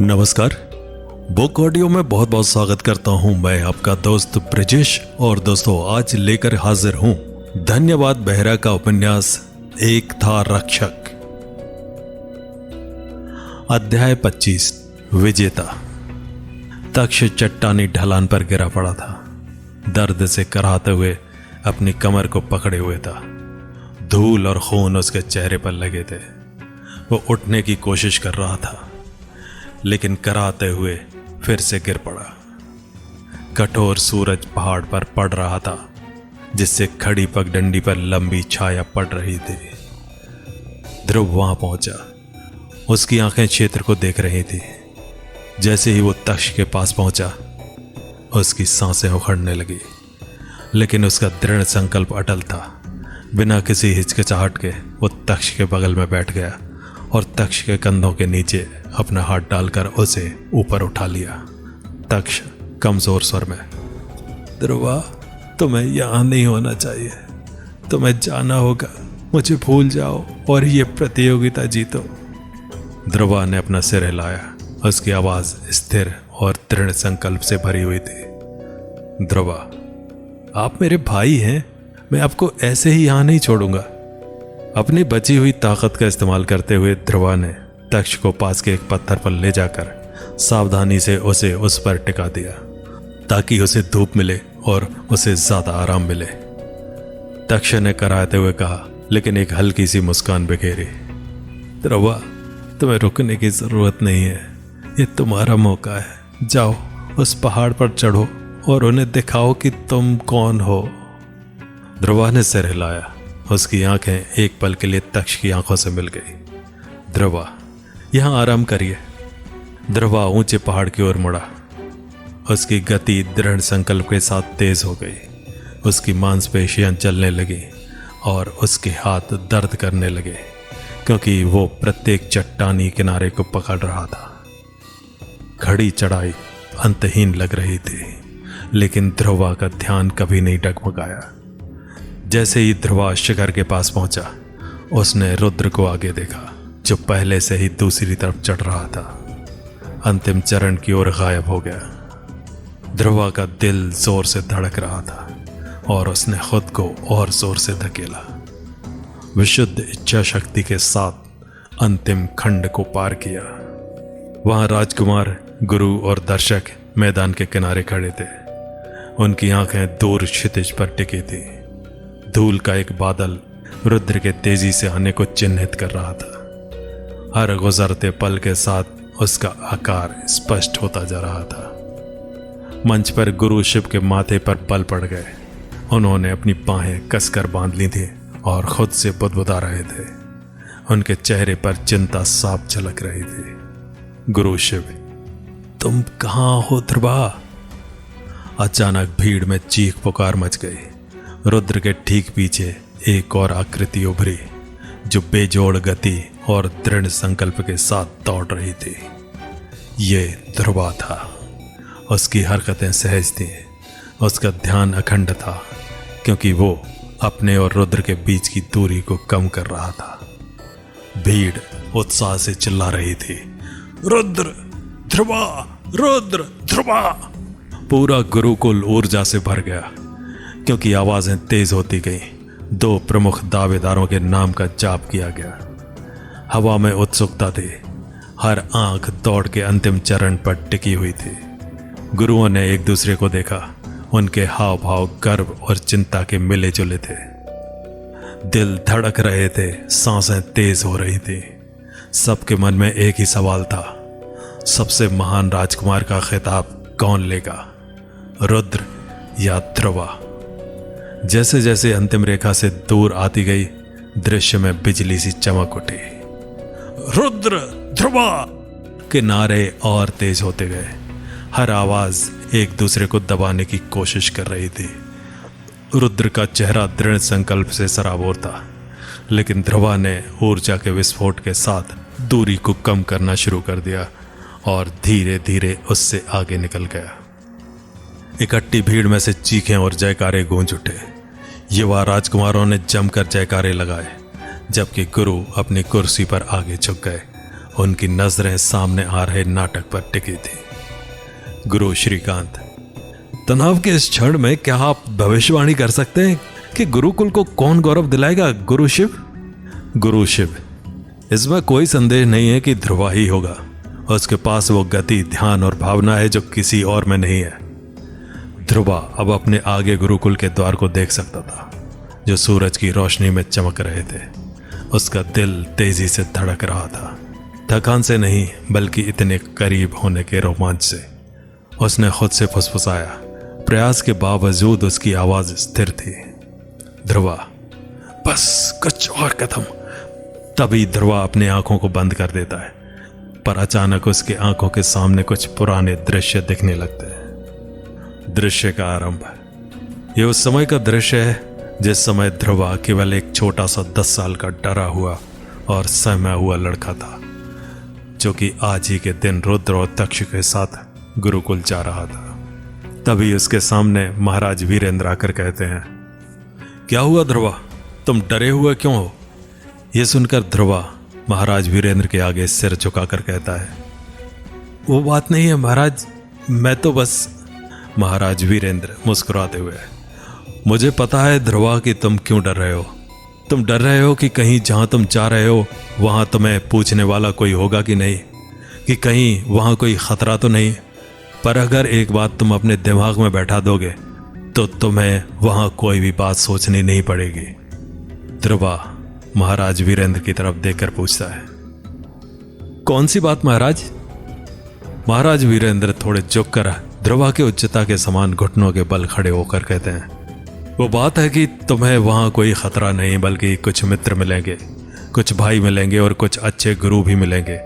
नमस्कार। Book audio में बहुत बहुत स्वागत करता हूं मैं आपका दोस्त ब्रिजेश। और दोस्तों आज लेकर हाजिर हूं धन्यवाद बेहरा का उपन्यास एक था रक्षक। अध्याय 25 विजेता। तक्ष चट्टानी ढलान पर गिरा पड़ा था। दर्द से कराहते हुए अपनी कमर को पकड़े हुए था। धूल और खून उसके चेहरे पर लगे थे। वो उठने की कोशिश कर रहा था लेकिन कराहते हुए फिर से गिर पड़ा। कठोर सूरज पहाड़ पर पड़ रहा था जिससे खड़ी पगडंडी पर लंबी छाया पड़ रही थी। ध्रुव वहां पहुंचा। उसकी आंखें क्षेत्र को देख रही थी। जैसे ही वो तक्ष के पास पहुंचा उसकी सांसें उखड़ने लगी, लेकिन उसका दृढ़ संकल्प अटल था। बिना किसी हिचकिचाहट के वो तक्ष के बगल में बैठ गया और तक्ष के कंधों के नीचे अपना हाथ डालकर उसे ऊपर उठा लिया। तक्ष कमजोर स्वर में, ध्रुवा तुम्हें यहां नहीं होना चाहिए, तुम्हें जाना होगा, मुझे भूल जाओ और ये प्रतियोगिता जीतो। ध्रुवा ने अपना सिर हिलाया। उसकी आवाज स्थिर और दृढ़ संकल्प से भरी हुई थी। ध्रुवा, आप मेरे भाई हैं, मैं आपको ऐसे ही यहां नहीं छोड़ूंगा। अपनी बची हुई ताकत का इस्तेमाल करते हुए ध्रुवा ने तक्ष को पास के एक पत्थर पर ले जाकर सावधानी से उसे उस पर टिका दिया ताकि उसे धूप मिले और उसे ज्यादा आराम मिले। तक्ष ने कराहते हुए कहा, लेकिन एक हल्की सी मुस्कान बिखेरी, ध्रुवा तुम्हें रुकने की जरूरत नहीं है, ये तुम्हारा मौका है। जाओ उस पहाड़ पर चढ़ो और उन्हें दिखाओ कि तुम कौन हो। ध्रुवा ने सिर हिलाया। उसकी आंखें एक पल के लिए तक्ष की आंखों से मिल गई। ध्रुवा, यहां आराम करिए। ध्रुवा ऊंचे पहाड़ की ओर मुड़ा। उसकी गति दृढ़ संकल्प के साथ तेज हो गई। उसकी मांसपेशियां चलने लगी और उसके हाथ दर्द करने लगे क्योंकि वो प्रत्येक चट्टानी किनारे को पकड़ रहा था। खड़ी चढ़ाई अंतहीन लग रही थी, लेकिन ध्रुवा का ध्यान कभी नहीं डगमगाया। जैसे ही ध्रुवा शिखर के पास पहुंचा उसने रुद्र को आगे देखा जो पहले से ही दूसरी तरफ चढ़ रहा था। अंतिम चरण की ओर गायब हो गया। ध्रुवा का दिल जोर से धड़क रहा था और उसने खुद को और जोर से धकेला। विशुद्ध इच्छा शक्ति के साथ अंतिम खंड को पार किया। वहां राजकुमार, गुरु और दर्शक मैदान के किनारे खड़े थे। उनकी आंखें दूर क्षितिज पर टिकी थी। धूल का एक बादल रुद्र के तेजी से आने को चिन्हित कर रहा था। हर गुजरते पल के साथ उसका आकार स्पष्ट होता जा रहा था। मंच पर गुरु शिव के माथे पर बल पड़ गए। उन्होंने अपनी बाहें कसकर बांध ली थी और खुद से बुदबुदा रहे थे। उनके चेहरे पर चिंता साफ झलक रही थी। गुरु शिव, तुम कहां हो ध्रुवा? अचानक भीड़ में चीख पुकार मच गई। रुद्र के ठीक पीछे एक और आकृति उभरी जो बेजोड़ गति और दृढ़ संकल्प के साथ दौड़ रही थी। ये ध्रुवा था। उसकी हरकतें सहज थी। उसका ध्यान अखंड था क्योंकि वो अपने और रुद्र के बीच की दूरी को कम कर रहा था। भीड़ उत्साह से चिल्ला रही थी, रुद्र, ध्रुवा, रुद्र, ध्रुवा। पूरा गुरुकुल ऊर्जा से भर गया क्योंकि आवाजें तेज होती गईं। दो प्रमुख दावेदारों के नाम का जाप किया गया। हवा में उत्सुकता थी। हर आंख दौड़ के अंतिम चरण पर टिकी हुई थी। गुरुओं ने एक दूसरे को देखा। उनके हाव भाव गर्व और चिंता के मिले जुले थे। दिल धड़क रहे थे, सांसें तेज हो रही थी। सबके मन में एक ही सवाल था, सबसे महान राजकुमार का खिताब कौन लेगा, रुद्र या ध्रुवा? जैसे जैसे अंतिम रेखा से दूर आती गई दृश्य में बिजली सी चमक उठी। रुद्र, ध्रुवा के नारे और तेज होते गए। हर आवाज एक दूसरे को दबाने की कोशिश कर रही थी। रुद्र का चेहरा दृढ़ संकल्प से सराबोर था, लेकिन ध्रुवा ने ऊर्जा के विस्फोट के साथ दूरी को कम करना शुरू कर दिया और धीरे धीरे उससे आगे निकल गया। इकट्ठी भीड़ में से चीखें और जयकारे गूंज उठे। युवा राजकुमारों ने जमकर जयकारे लगाए, जबकि गुरु अपनी कुर्सी पर आगे झुक गए उनकी नजरें सामने आ रहे नाटक पर टिकी थी। गुरु श्रीकांत, तनाव के इस क्षण में क्या आप भविष्यवाणी कर सकते हैं कि गुरुकुल को कौन गौरव दिलाएगा? गुरु शिव? गुरु शिव, इसमें कोई संदेह नहीं है कि ध्रुवा ही होगा। उसके पास वो गति, ध्यान और भावना है जो किसी और में नहीं है। ध्रुवा अब अपने आगे गुरुकुल के द्वार को देख सकता था, जो सूरज की रोशनी में चमक रहे थे। उसका दिल तेजी से धड़क रहा था, थकान से नहीं बल्कि इतने करीब होने के रोमांच से। उसने खुद से फुसफुसाया। प्रयास के बावजूद उसकी आवाज स्थिर थी। ध्रुवा, बस कुछ और कदम। तभी ध्रुवा अपनी आंखों को बंद कर देता है, पर अचानक उसकी आंखों के सामने कुछ पुराने दृश्य दिखने लगते हैं। दृश्य का आरंभ। यह उस समय का दृश्य है जिस समय ध्रुवा केवल एक छोटा सा 10 साल का डरा हुआ और सहमा हुआ लड़का था, जो कि आज ही के दिन रुद्र और तक्ष के साथ गुरुकुल जा रहा था। तभी उसके सामने महाराज वीरेंद्र आकर कहते हैं, क्या हुआ ध्रुवा, तुम डरे हुए क्यों हो? यह सुनकर ध्रुवा महाराज वीरेंद्र के आगे सिर झुकाकर कहता है, वो बात नहीं है महाराज, मैं तो बस। महाराज वीरेंद्र मुस्कुराते हुए, मुझे पता है ध्रुवा कि तुम क्यों डर रहे हो। तुम डर रहे हो कि कहीं जहां तुम जा रहे हो वहां तुम्हें पूछने वाला कोई होगा कि नहीं, कि कहीं वहां कोई खतरा तो नहीं। पर अगर एक बात तुम अपने दिमाग में बैठा दोगे तो तुम्हें वहां कोई भी बात सोचनी नहीं पड़ेगी। ध्रुवा महाराज वीरेंद्र की तरफ देखकर पूछता है, कौन सी बात महाराज? महाराज वीरेंद्र थोड़े झुककर ध्रुवा के उच्चता के समान घुटनों के बल खड़े होकर कहते हैं, वो बात है कि तुम्हें वहां कोई खतरा नहीं बल्कि कुछ मित्र मिलेंगे, कुछ भाई मिलेंगे और कुछ अच्छे गुरु भी मिलेंगे।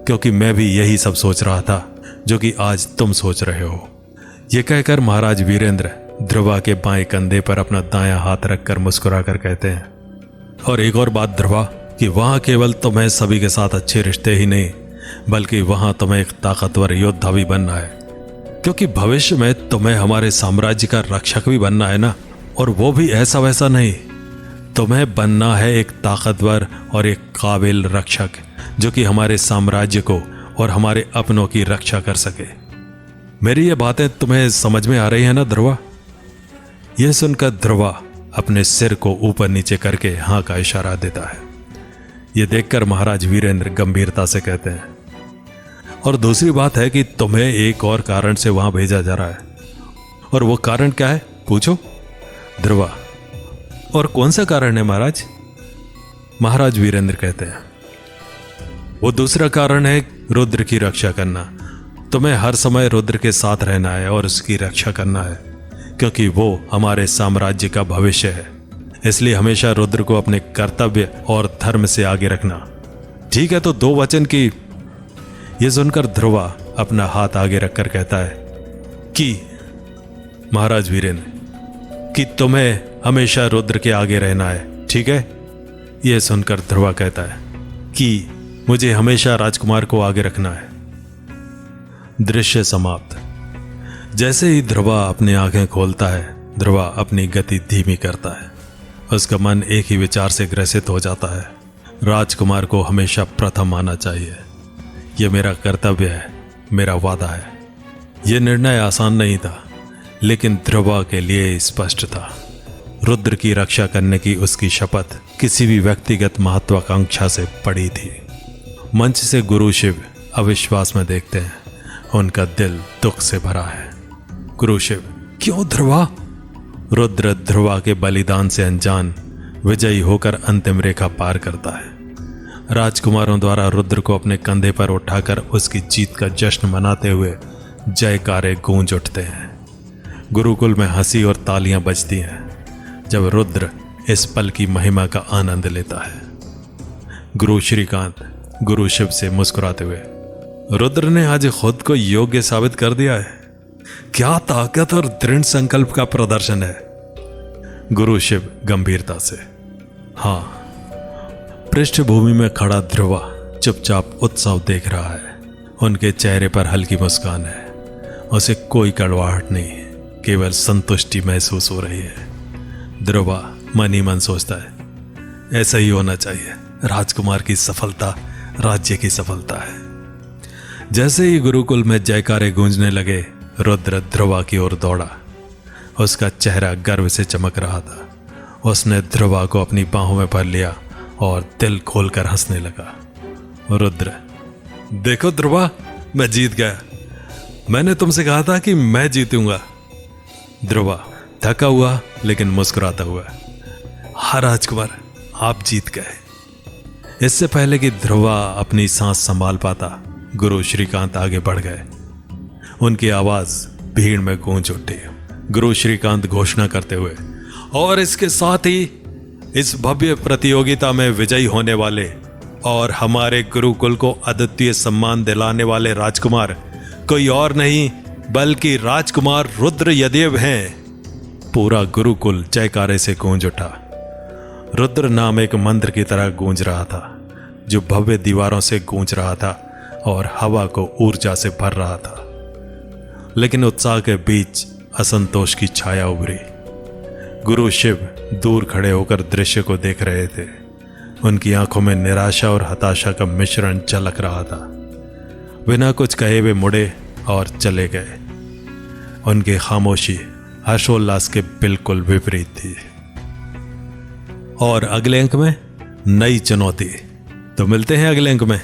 क्योंकि मैं भी यही सब सोच रहा था जो कि आज तुम सोच रहे हो। यह कहकर महाराज वीरेंद्र ध्रुवा के बाएं कंधे पर अपना दायां हाथ रखकर मुस्कुराकर कहते हैं, और एक और बात ध्रुवा, कि वहां केवल तुम्हें सभी के साथ अच्छे रिश्ते ही नहीं बल्कि वहां तुम्हें एक ताकतवर योद्धा भी बनना है। क्योंकि भविष्य में तुम्हें हमारे साम्राज्य का रक्षक भी बनना है ना, और वो भी ऐसा वैसा नहीं। तुम्हें बनना है एक ताकतवर और एक काबिल रक्षक, जो कि हमारे साम्राज्य को और हमारे अपनों की रक्षा कर सके। मेरी ये बातें तुम्हें समझ में आ रही है ना ध्रुवा? यह सुनकर ध्रुवा अपने सिर को ऊपर नीचे करके हाँ का इशारा देता है। यह देखकर महाराज वीरेंद्र गंभीरता से कहते हैं, और दूसरी बात है कि तुम्हें एक और कारण से वहां भेजा जा रहा है। और वो कारण क्या है पूछो? ध्रुवा, और कौन सा कारण है महाराज? महाराज वीरेंद्र कहते हैं, वो दूसरा कारण है रुद्र की रक्षा करना। तुम्हें हर समय रुद्र के साथ रहना है और उसकी रक्षा करना है, क्योंकि वो हमारे साम्राज्य का भविष्य है। इसलिए हमेशा रुद्र को अपने कर्तव्य और धर्म से आगे रखना। ठीक है, तो 2 वचन की। यह सुनकर ध्रुवा अपना हाथ आगे रखकर कहता है कि महाराज वीरेंद्र, कि तुम्हें हमेशा रुद्र के आगे रहना है, ठीक है? यह सुनकर ध्रुवा कहता है कि मुझे हमेशा राजकुमार को आगे रखना है। दृश्य समाप्त। जैसे ही ध्रुवा अपनी आंखें खोलता है, ध्रुवा अपनी गति धीमी करता है। उसका मन एक ही विचार से ग्रसित हो जाता है, राजकुमार को हमेशा प्रथम आना चाहिए। यह मेरा कर्तव्य है, मेरा वादा है। यह निर्णय आसान नहीं था, लेकिन ध्रुवा के लिए स्पष्ट था। रुद्र की रक्षा करने की उसकी शपथ किसी भी व्यक्तिगत महत्वाकांक्षा से पड़ी थी। मंच से गुरु शिव अविश्वास में देखते हैं, उनका दिल दुख से भरा है। गुरु शिव, क्यों ध्रुवा? रुद्र ध्रुवा के बलिदान से अनजान विजयी होकर अंतिम रेखा पार करता है। राजकुमारों द्वारा रुद्र को अपने कंधे पर उठाकर उसकी जीत का जश्न मनाते हुए जयकारे गूंज उठते हैं। गुरुकुल में हंसी और तालियां बजती हैं जब रुद्र इस पल की महिमा का आनंद लेता है। गुरु श्रीकांत गुरु शिव से मुस्कुराते हुए, रुद्र ने आज खुद को योग्य साबित कर दिया है। क्या ताकत और दृढ़ संकल्प का प्रदर्शन है। गुरु शिव गंभीरता से, हां। पृष्ठभूमि में खड़ा ध्रुवा चुपचाप उत्सव देख रहा है। उनके चेहरे पर हल्की मुस्कान है। उसे कोई कड़वाहट नहीं, केवल संतुष्टि महसूस हो रही है। ध्रुवा मन ही मन सोचता है, ऐसा ही होना चाहिए। राजकुमार की सफलता राज्य की सफलता है। जैसे ही गुरुकुल में जयकारे गूंजने लगे, रुद्र ध्रुवा की ओर दौड़ा। उसका चेहरा गर्व से चमक रहा था। उसने ध्रुवा को अपनी बाहों में भर लिया और दिल खोलकर हंसने लगा। रुद्र, देखो ध्रुवा, मैं जीत गया। मैंने तुमसे कहा था कि मैं जीतूंगा। ध्रुवा थका हुआ लेकिन मुस्कुराता हुआ, हाँ राजकुमार, आप जीत गए। इससे पहले कि ध्रुवा अपनी सांस संभाल पाता, गुरु श्रीकांत आगे बढ़ गए। उनकी आवाज भीड़ में गूंज उठी। गुरु श्रीकांत घोषणा करते हुए, और इसके साथ ही इस भव्य प्रतियोगिता में विजयी होने वाले और हमारे गुरुकुल को अद्वितीय सम्मान दिलाने वाले राजकुमार कोई और नहीं बल्कि राजकुमार रुद्र यदेव हैं। पूरा गुरुकुल जयकारे से गूंज उठा। रुद्र नाम एक मंत्र की तरह गूंज रहा था, जो भव्य दीवारों से गूंज रहा था और हवा को ऊर्जा से भर रहा था। लेकिन उत्साह के बीच असंतोष की छाया उभरी। गुरु शिव दूर खड़े होकर दृश्य को देख रहे थे। उनकी आंखों में निराशा और हताशा का मिश्रण झलक रहा था। बिना कुछ कहे वे मुड़े और चले गए। उनकी खामोशी हर्षोल्लास के बिल्कुल विपरीत थी। और अगले अंक में नई चुनौती। तो मिलते हैं अगले अंक में।